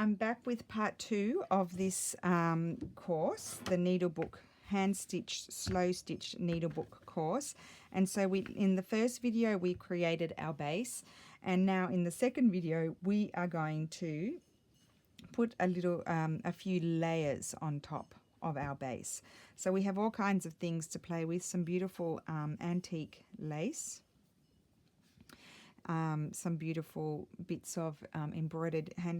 I'm back with part 2 of this course, the Needlebook hand stitched slow stitch needlebook course. And so in the first video we created our base, and now in the second video we are going to put a few layers on top of our base. So we have all kinds of things to play with, some beautiful antique lace, some beautiful bits of hand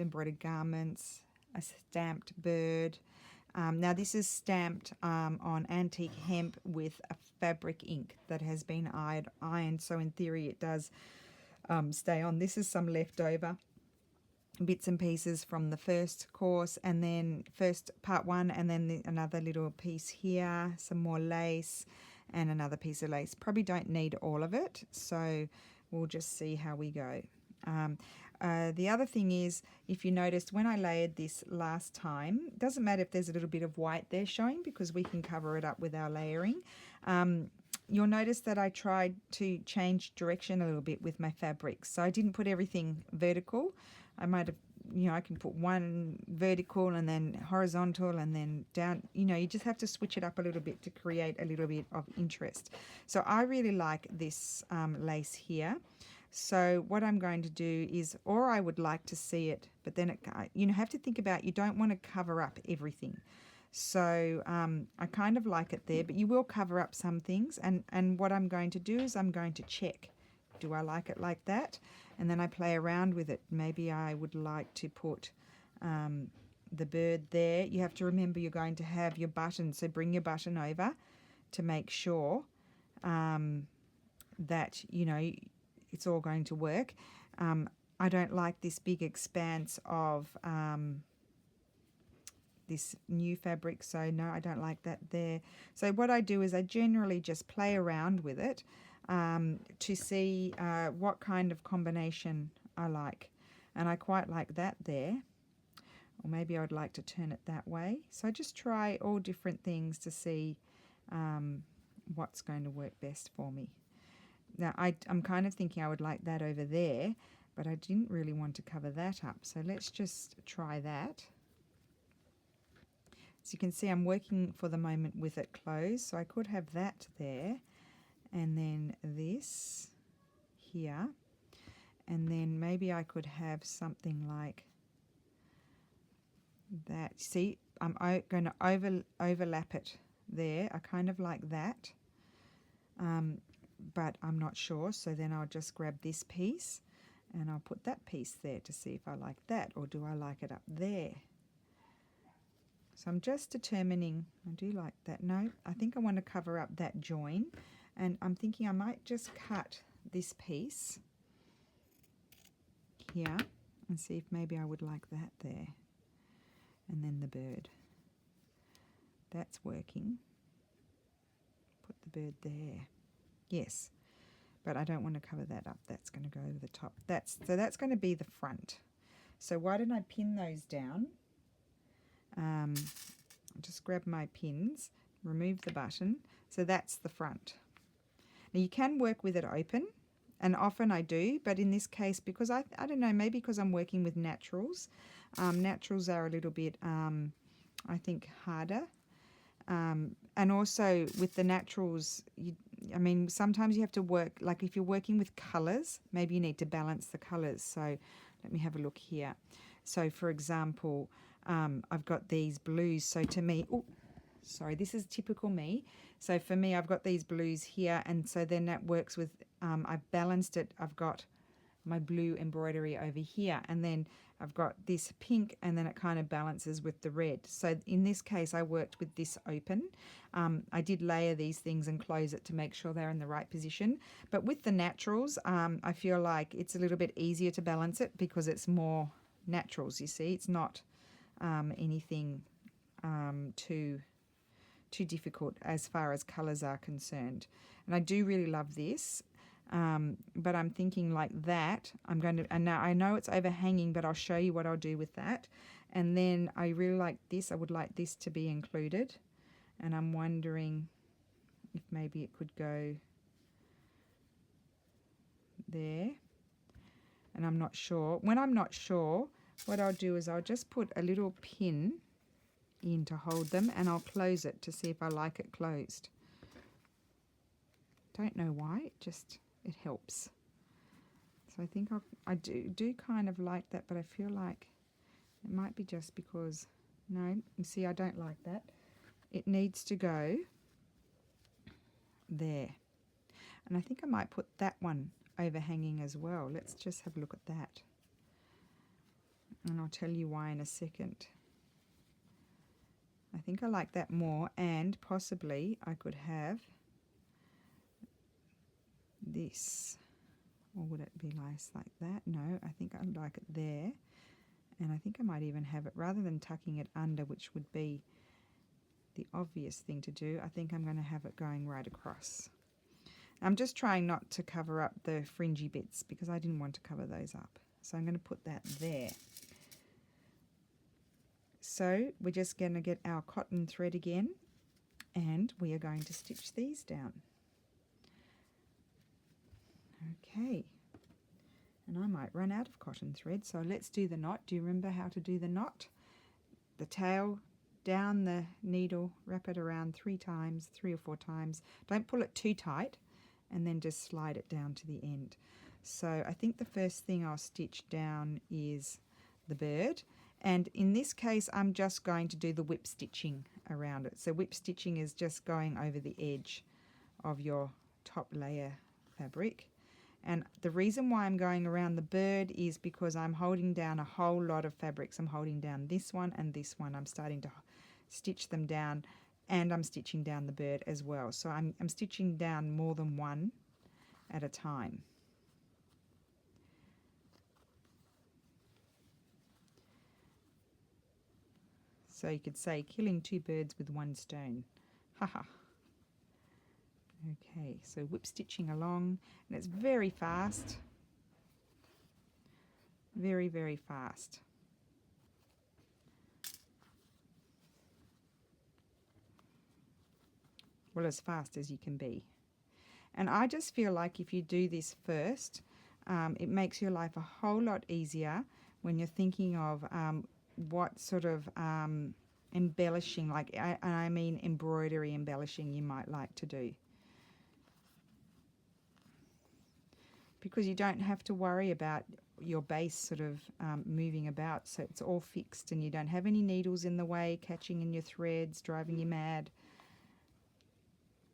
embroidered garments, a stamped bird. Now this is stamped on antique hemp with a fabric ink that has been ironed, so in theory it does stay on. This is some leftover bits and pieces from the first course, and then first part 1, and then another little piece here, some more lace, and another piece of lace. Probably don't need all of it, so we'll just see how we go. The other thing is, if you noticed when I layered this last time, it doesn't matter if there's a little bit of white there showing because we can cover it up with our layering. You'll notice that I tried to change direction a little bit with my fabric. So I didn't put everything vertical. I might have, I can put one vertical and then horizontal and then down. You just have to switch it up a little bit to create a little bit of interest. So I really like this lace here. So what I'm going to do is, or I would like to see it, but then have to think about, you don't want to cover up everything. So I kind of like it there, but you will cover up some things. And what I'm going to do is I'm going to check, do I like it like that? And then I play around with it. Maybe I would like to put the bird there. You have to remember you're going to have your button, so bring your button over to make sure that, it's all going to work. I don't like this big expanse of this new fabric, so no, I don't like that there. So what I do is I generally just play around with it to see what kind of combination I like, and I quite like that there, or maybe I would like to turn it that way. So I just try all different things to see what's going to work best for me. Now I'm kind of thinking I would like that over there, but I didn't really want to cover that up, so let's just try that. So you can see I'm working for the moment with it closed, so I could have that there, and then this here, and then maybe I could have something like that. See, I'm going to overlap it there. I kind of like that, but I'm not sure, so then I'll just grab this piece and I'll put that piece there to see if I like that, or do I like it up there. So I'm just determining, I do like that. No, I think I want to cover up that join, and I'm thinking I might just cut this piece here and see if maybe I would like that there. And then the bird. That's working. Put the bird there. Yes, but I don't want to cover that up. That's going to go over the top. So that's going to be the front. So why don't I pin those down? Just grab my pins, remove the button. So that's the front. Now you can work with it open, and often I do, but in this case, because I don't know, maybe because I'm working with naturals. Naturals are a little bit, I think, harder. And also with the naturals, sometimes you have to work, like if you're working with colours, maybe you need to balance the colours. So let me have a look here. So for example, I've got these blues. So to me, this is typical me. So for me, I've got these blues here, and so then that works with, I've balanced it. I've got my blue embroidery over here, and then I've got this pink, and then it kind of balances with the red. So in this case, I worked with this open. I did layer these things and close it to make sure they're in the right position. But with the naturals, I feel like it's a little bit easier to balance it because it's more naturals, you see. It's not anything too difficult as far as colours are concerned. And I do really love this, but I'm thinking like that. And now I know it's overhanging, but I'll show you what I'll do with that. And then I really like this. I would like this to be included, and I'm wondering if maybe it could go there. And I'm not sure. When I'm not sure, what I'll do is I'll just put a little pin in to hold them, and I'll close it to see if I like it closed. Don't know why, it helps. So I think I do kind of like that, but I feel like it might be just because, no, you see, I don't like that. It needs to go there. And I think I might put that one overhanging as well. Let's just have a look at that. And I'll tell you why in a second. I think I like that more, and possibly I could have this. Or would it be nice like that? No, I think I'd like it there. And I think I might even have it, rather than tucking it under, which would be the obvious thing to do, I think I'm going to have it going right across. I'm just trying not to cover up the fringy bits because I didn't want to cover those up. So I'm going to put that there. So we're just going to get our cotton thread again, and we are going to stitch these down. Okay, and I might run out of cotton thread, so let's do the knot. Do you remember how to do the knot? The tail down the needle, wrap it around 3 or 4 times. Don't pull it too tight, and then just slide it down to the end. So I think the first thing I'll stitch down is the bird. And in this case, I'm just going to do the whip stitching around it. So whip stitching is just going over the edge of your top layer fabric. And the reason why I'm going around the bird is because I'm holding down a whole lot of fabrics. I'm holding down this one and this one. I'm starting to stitch them down, and I'm stitching down the bird as well. So I'm stitching down more than one at a time. So you could say killing 2 birds with 1 stone. Haha. Okay, so whip stitching along, and it's very fast. Very, very fast. Well, as fast as you can be. And I just feel like if you do this first, it makes your life a whole lot easier when you're thinking of what sort of embellishing, like I mean embroidery embellishing, you might like to do. Because you don't have to worry about your base sort of moving about, so it's all fixed and you don't have any needles in the way, catching in your threads, driving you mad.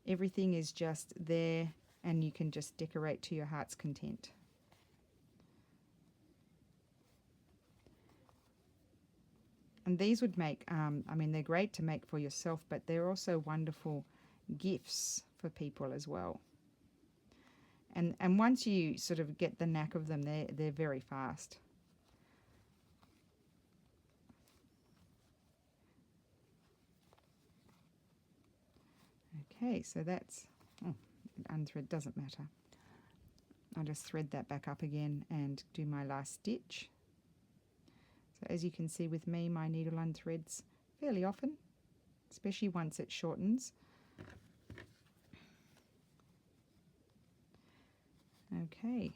Everything is just there, and you can just decorate to your heart's content. And these would make, I mean, they're great to make for yourself, but they're also wonderful gifts for people as well. And once you sort of get the knack of them, they're very fast. Okay, so that's, unthread, doesn't matter. I'll just thread that back up again and do my last stitch. So as you can see with me, my needle unthreads fairly often, especially once it shortens. Okay,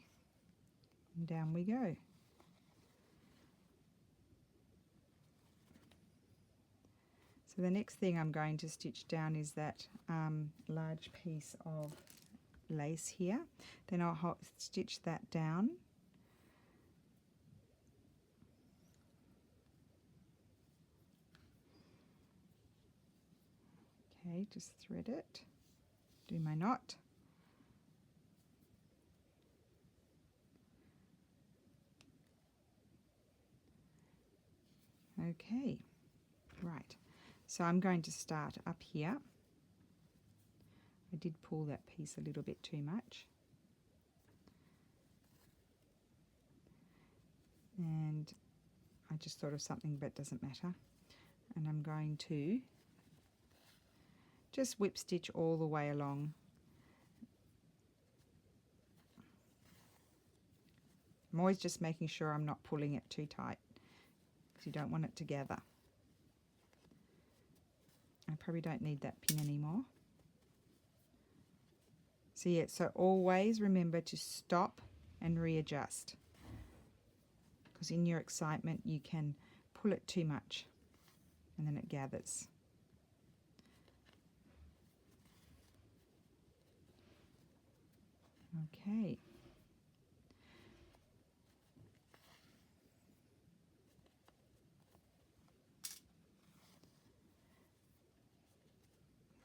and down we go. So the next thing I'm going to stitch down is that large piece of lace here. Then I'll stitch that down. Okay, just thread it, do my knot. Okay, right, so I'm going to start up here. I did pull that piece a little bit too much. And I just thought of something, but it doesn't matter. And I'm going to just whip stitch all the way along. I'm always just making sure I'm not pulling it too tight, because you don't want it to gather. I probably don't need that pin anymore. So yeah, so always remember to stop and readjust. because in your excitement you can pull it too much and then it gathers. Okay.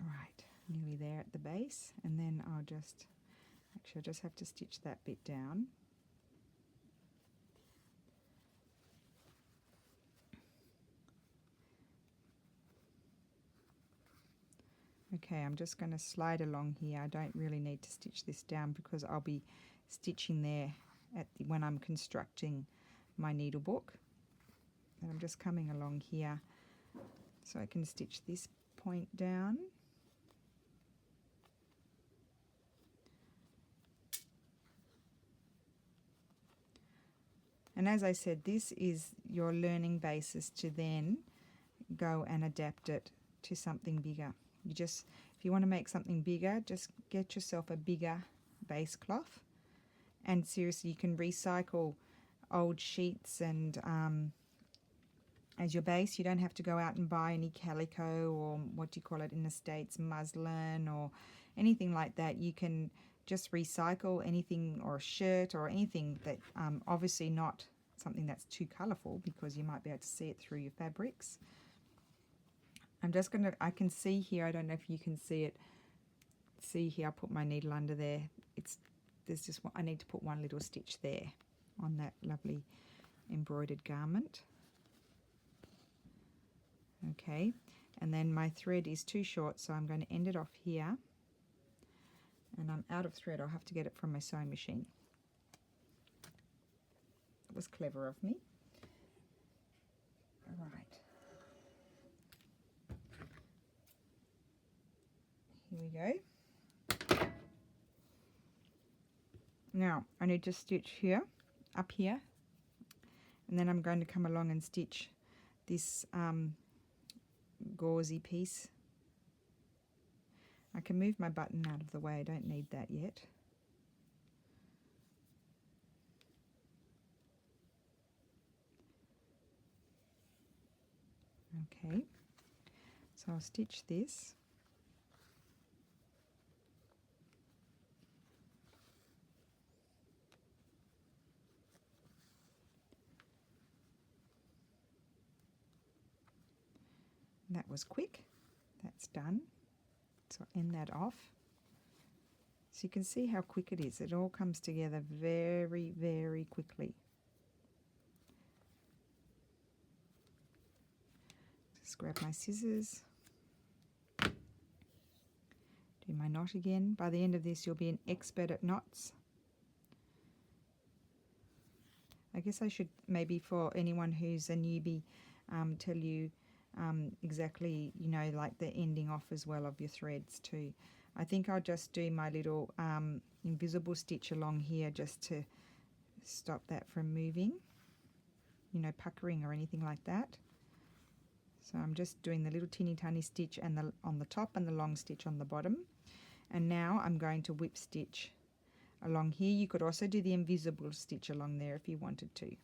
Right, nearly there at the base, and then I'll just, actually I just have to stitch that bit down. Okay, I'm just going to slide along here. I don't really need to stitch this down because I'll be stitching there when I'm constructing my needle book. And I'm just coming along here so I can stitch this point down. And as I said, this is your learning basis to then go and adapt it to something bigger. You just, if you want to make something bigger, just get yourself a bigger base cloth. And seriously, you can recycle old sheets and as your base. You don't have to go out and buy any calico, or what do you call it in the States, muslin or anything like that. You can just recycle anything, or a shirt or anything that obviously not something that's too colourful, because you might be able to see it through your fabrics. I'm just going to, I can see here, I don't know if you can see it. See here, I put my needle under there. There's just, I need to put one little stitch there on that lovely embroidered garment. Okay, and then my thread is too short, so I'm going to end it off here. And I'm out of thread. I'll have to get it from my sewing machine. It was clever of me. All right. Here we go. Now I need to stitch here, up here, and then I'm going to come along and stitch this gauzy piece. I can move my button out of the way, I don't need that yet. Okay, so I'll stitch this. That was quick. That's done. So I'll end that off. So you can see how quick it is. It all comes together very, very quickly. Just grab my scissors. Do my knot again. By the end of this, you'll be an expert at knots. I guess I should, maybe for anyone who's a newbie, tell you exactly, you know, like the ending off as well of your threads too. I think I'll just do my little invisible stitch along here just to stop that from moving, you know, puckering or anything like that. So I'm just doing the little teeny tiny stitch and on the top and the long stitch on the bottom. And now I'm going to whip stitch along here. You could also do the invisible stitch along there if you wanted to.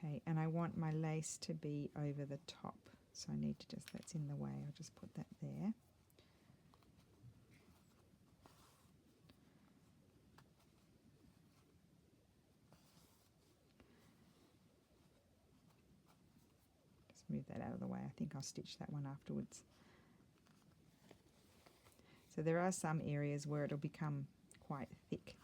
Okay, and I want my lace to be over the top, so I need to just, that's in the way, I'll just put that there. Just move that out of the way. I think I'll stitch that one afterwards. So there are some areas where it'll become quite thick.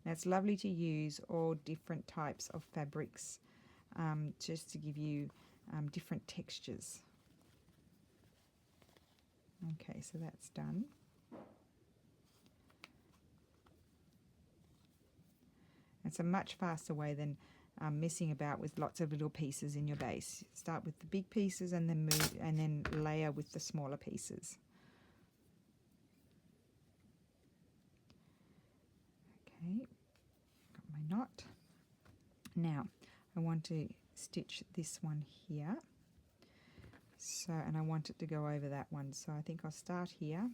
Now it's lovely to use all different types of fabrics just to give you different textures. Okay, so that's done. It's a much faster way than messing about with lots of little pieces in your base. Start with the big pieces and then move and then layer with the smaller pieces. Okay, got my knot. Now I want to stitch this one here. So, and I want it to go over that one, so I think I'll start here.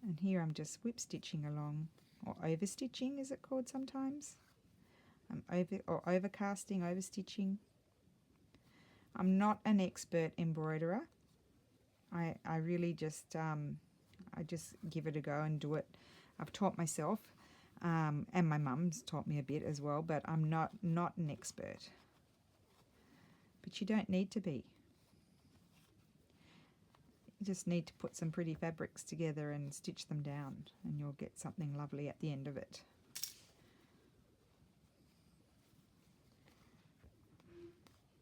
And here I'm just whip stitching along, or over stitching is it called sometimes? I'm overcasting, over stitching. I'm not an expert embroiderer. I really just I just give it a go and do it. I've taught myself, and my mum's taught me a bit as well, but I'm not an expert. But you don't need to be. You just need to put some pretty fabrics together and stitch them down, and you'll get something lovely at the end of it.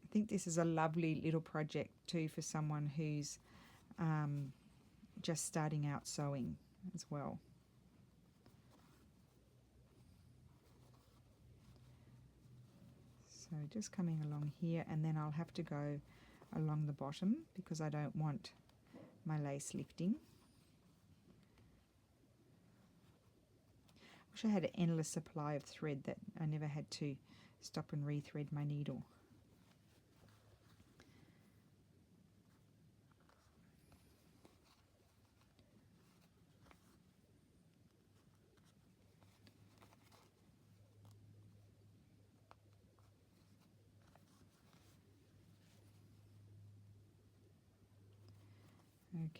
I think this is a lovely little project too for someone who's just starting out sewing as well. So just coming along here, and then I'll have to go along the bottom because I don't want my lace lifting. Wish I had an endless supply of thread that I never had to stop and rethread my needle.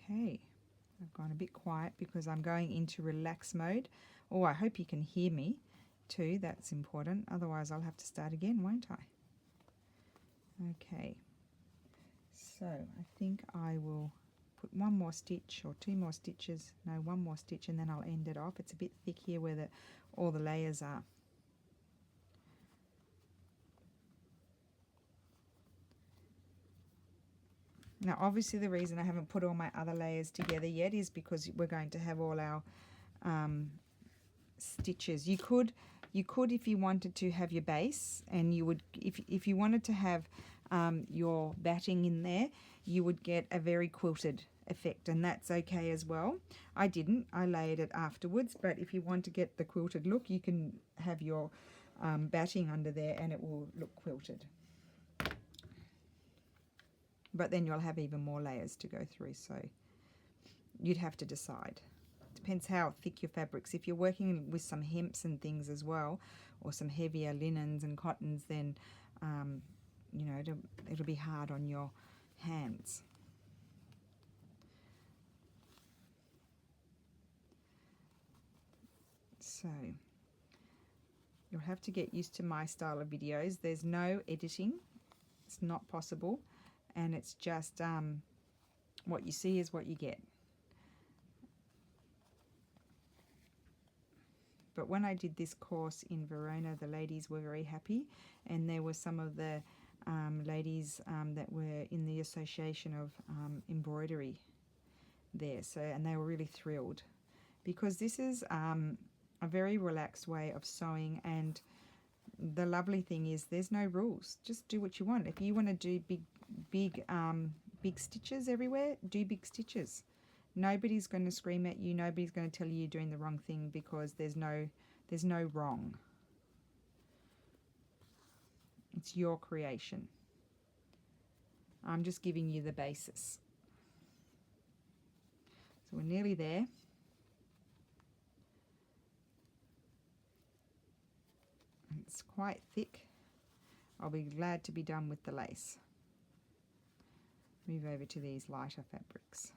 Okay, I've gone a bit quiet because I'm going into relax mode. Oh, I hope you can hear me too, that's important. Otherwise I'll have to start again, won't I? Okay, so I think I will put one more stitch or two more stitches, no, one more stitch, and then I'll end it off. It's a bit thick here where all the layers are. Now obviously the reason I haven't put all my other layers together yet is because we're going to have all our stitches. You could if you wanted to have your base, and you would if you wanted to have your batting in there, you would get a very quilted effect, and that's okay as well. I didn't, I layered it afterwards, but if you want to get the quilted look, you can have your batting under there and it will look quilted. But then you'll have even more layers to go through, so you'd have to decide. Depends how thick your fabrics. If you're working with some hemps and things as well, or some heavier linens and cottons, then you know, it'll be hard on your hands. So you'll have to get used to my style of videos. There's no editing. It's not possible. And it's just what you see is what you get. But when I did this course in Verona, the ladies were very happy, and there were some of the ladies that were in the Association of Embroidery there, so, and they were really thrilled because this is a very relaxed way of sewing, and the lovely thing is there's no rules. Just do what you want. If you want to do big stitches everywhere, do big stitches. Nobody's going to scream at you. Nobody's going to tell you you're doing the wrong thing, because there's no wrong. It's your creation. I'm just giving you the basis. So we're nearly there. It's quite thick. I'll be glad to be done with the lace. Move over to these lighter fabrics.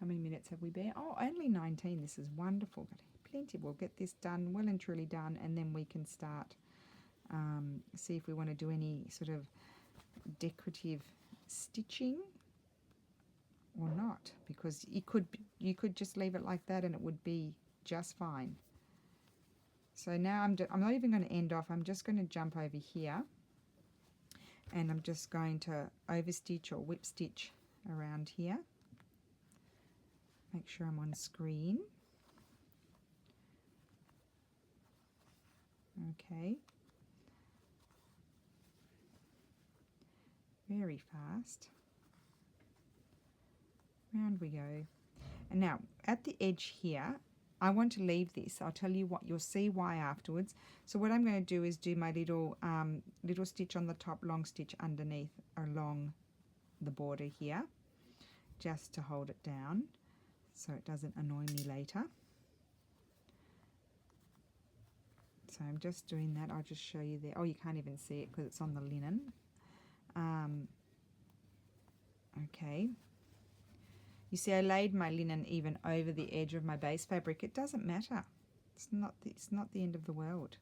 How many minutes have we been? Oh, only 19. This is wonderful. Plenty. We'll get this done, well and truly done, and then we can start see if we want to do any sort of decorative stitching or not, because you could just leave it like that and it would be just fine. So now I'm not even going to end off. I'm just going to jump over here, and I'm just going to overstitch or whip stitch around here. Make sure I'm on screen. Okay. Very fast. Round we go. And now at the edge here, I want to leave this. I'll tell you what, you'll see why afterwards. So what I'm going to do is do my little little stitch on the top, long stitch underneath along the border here, just to hold it down so it doesn't annoy me later. So I'm just doing that. I'll just show you there. Oh, you can't even see it because it's on the linen. Okay. You see, I laid my linen even over the edge of my base fabric. It doesn't matter. It's not the end of the world.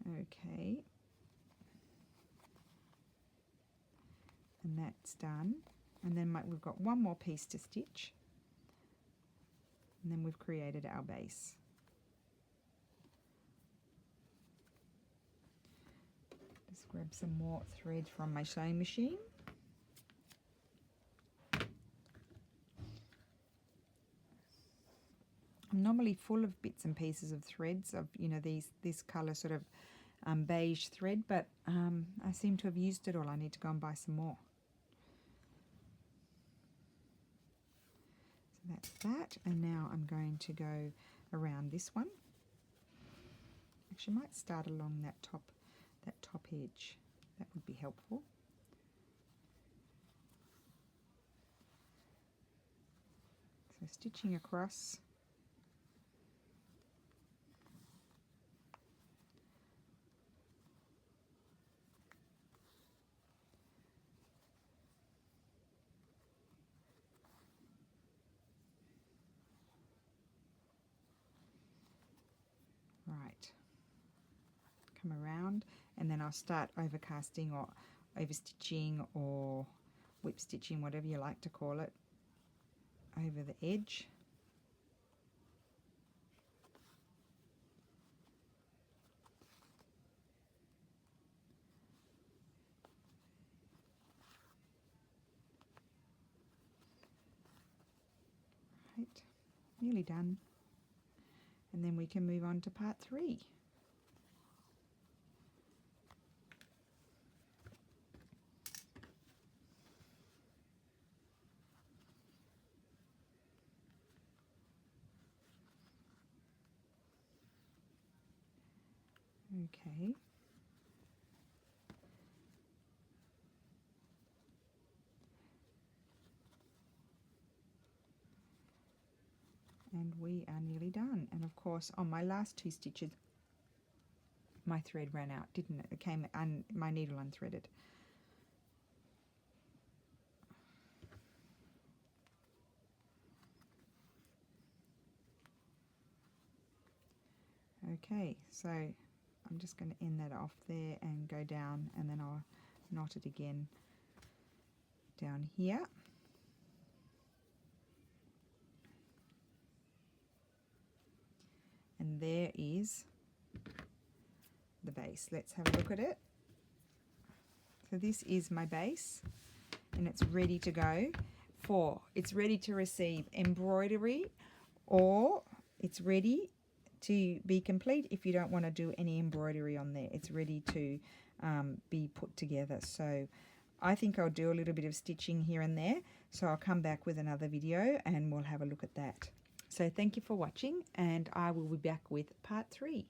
Okay. And that's done. And then we've got one more piece to stitch. And then we've created our base. Just grab some more thread from my sewing machine. I'm normally full of bits and pieces of threads of, you know, this colour sort of beige thread, but I seem to have used it all. I need to go and buy some more. So that's that, and now I'm going to go around this one. Actually, I might start along that top edge. That would be helpful. So stitching across. Right, come around, and then I'll start overcasting or overstitching or whip stitching, whatever you like to call it, over the edge. Right, nearly done. And then we can move on to part 3. Okay. And we are nearly done. And of course, on my last 2 stitches, my thread ran out, didn't it? It came my needle unthreaded. Okay, so I'm just going to end that off there and go down, and then I'll knot it again down here. And there is the base. Let's have a look at it. So this is my base, and it's ready to go it's ready to receive embroidery, or it's ready to be complete if you don't want to do any embroidery on there. It's ready to be put together. So I think I'll do a little bit of stitching here and there. So I'll come back with another video and we'll have a look at that. So thank you for watching, and I will be back with part 3.